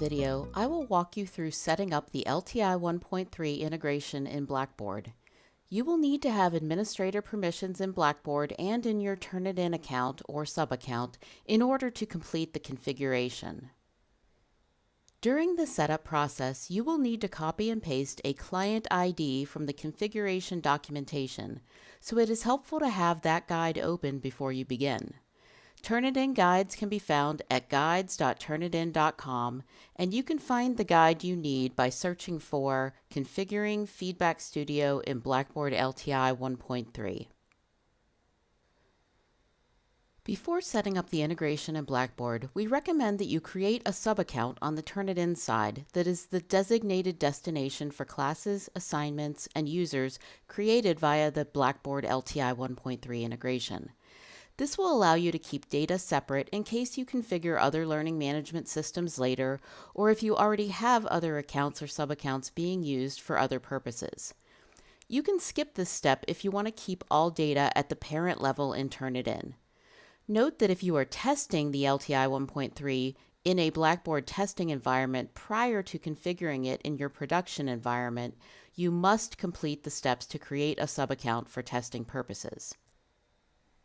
video, I will walk you through setting up the LTI 1.3 integration in Blackboard. You will need to have administrator permissions in Blackboard and in your Turnitin account or sub-account in order to complete the configuration. During the setup process, you will need to copy and paste a client ID from the configuration documentation, so it is helpful to have that guide open before you begin. Turnitin guides can be found at guides.turnitin.com, and you can find the guide you need by searching for Configuring Feedback Studio in Blackboard LTI 1.3. Before setting up the integration in Blackboard, we recommend that you create a sub-account on the Turnitin side that is the designated destination for classes, assignments, and users created via the Blackboard LTI 1.3 integration. This will allow you to keep data separate in case you configure other learning management systems later, or if you already have other accounts or sub-accounts being used for other purposes. You can skip this step if you want to keep all data at the parent level in Turnitin. Note that if you are testing the LTI 1.3 in a Blackboard testing environment prior to configuring it in your production environment, you must complete the steps to create a sub-account for testing purposes.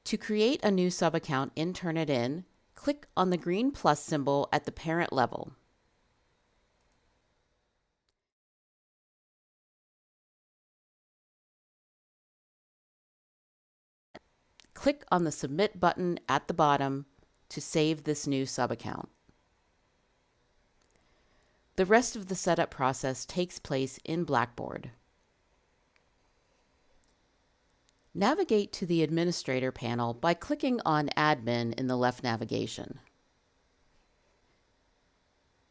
To create a new sub-account in Turnitin, click on the green plus symbol at the parent level. Click on the Submit button at the bottom to save this new sub-account. The rest of the setup process takes place in Blackboard. Navigate to the Administrator panel by clicking on Admin in the left navigation.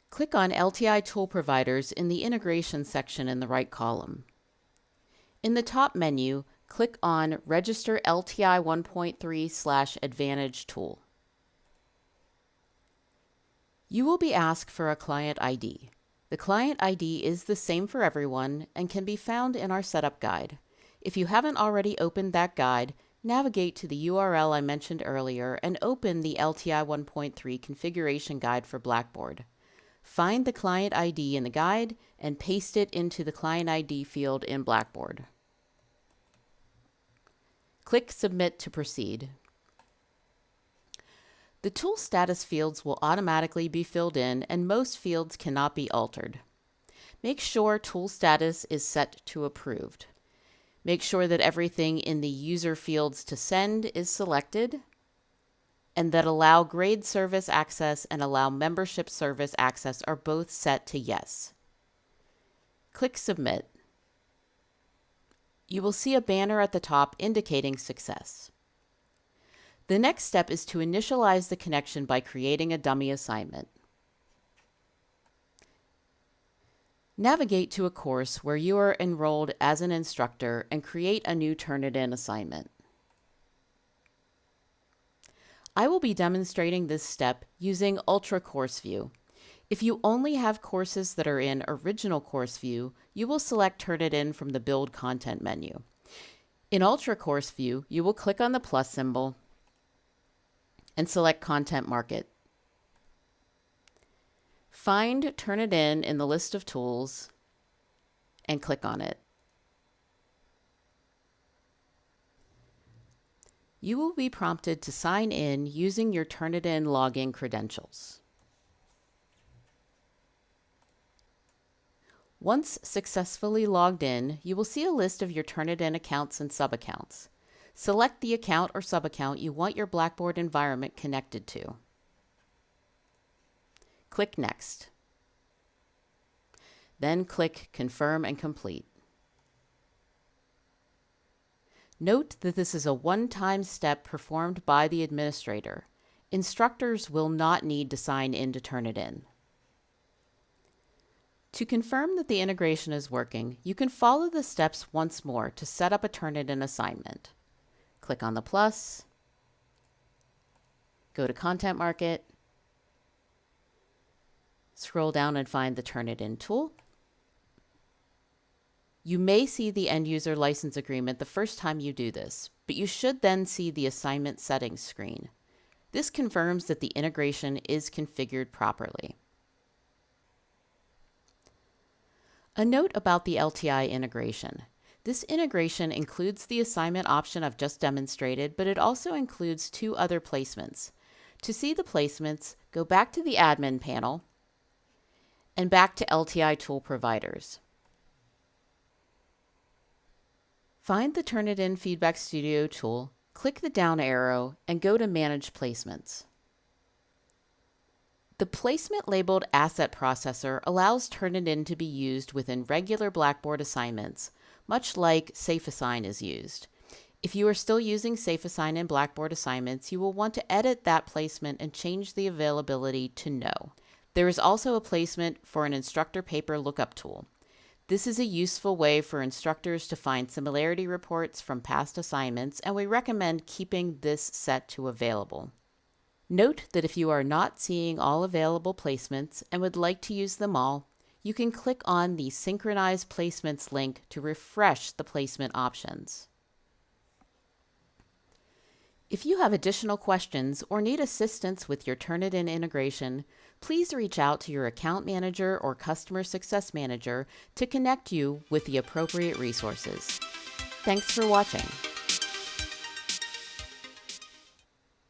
Click on LTI Tool Providers in the Integration section in the right column. In the top menu, click on Register LTI 1.3/Advantage Tool. You will be asked for a client ID. The client ID is the same for everyone and can be found in our setup guide. If you haven't already opened that guide, navigate to the URL I mentioned earlier and open the LTI 1.3 configuration guide for Blackboard. Find the client ID in the guide and paste it into the client ID field in Blackboard. Click Submit to proceed. The tool status fields will automatically be filled in, and most fields cannot be altered. Make sure tool status is set to approved. Make sure that everything in the user fields to send is selected, and that Allow Grade Service Access and Allow Membership Service Access are both set to Yes. Click Submit. You will see a banner at the top indicating success. The next step is to initialize the connection by creating a dummy assignment. Navigate to a course where you are enrolled as an instructor and create a new Turnitin assignment. I will be demonstrating this step using Ultra Course View. If you only have courses that are in Original Course View, you will select Turnitin from the Build Content menu. In Ultra Course View, you will click on the plus symbol and select Content Market. Find Turnitin in the list of tools and click on it. You will be prompted to sign in using your Turnitin login credentials. Once successfully logged in, you will see a list of your Turnitin accounts and sub-accounts. Select the account or sub-account you want your Blackboard environment connected to. Click Next. Then click Confirm and Complete. Note that this is a one-time step performed by the administrator. Instructors will not need to sign in to Turnitin. To confirm that the integration is working, you can follow the steps once more to set up a Turnitin assignment. Click on the plus, go to Content Market, scroll down and find the Turnitin tool. You may see the end user license agreement the first time you do this, but you should then see the assignment settings screen. This confirms that the integration is configured properly. A note about the LTI integration. This integration includes the assignment option I've just demonstrated, but it also includes two other placements. To see the placements, go back to the admin panel and back to LTI tool providers. Find the Turnitin Feedback Studio tool, click the down arrow, and go to Manage Placements. The placement labeled Asset Processor allows Turnitin to be used within regular Blackboard assignments, much like SafeAssign is used. If you are still using SafeAssign in Blackboard assignments, you will want to edit that placement and change the availability to No. There is also a placement for an instructor paper lookup tool. This is a useful way for instructors to find similarity reports from past assignments, and we recommend keeping this set to available. Note that if you are not seeing all available placements and would like to use them all, you can click on the Synchronize Placements link to refresh the placement options. If you have additional questions or need assistance with your Turnitin integration, please reach out to your account manager or customer success manager to connect you with the appropriate resources. Thanks for watching.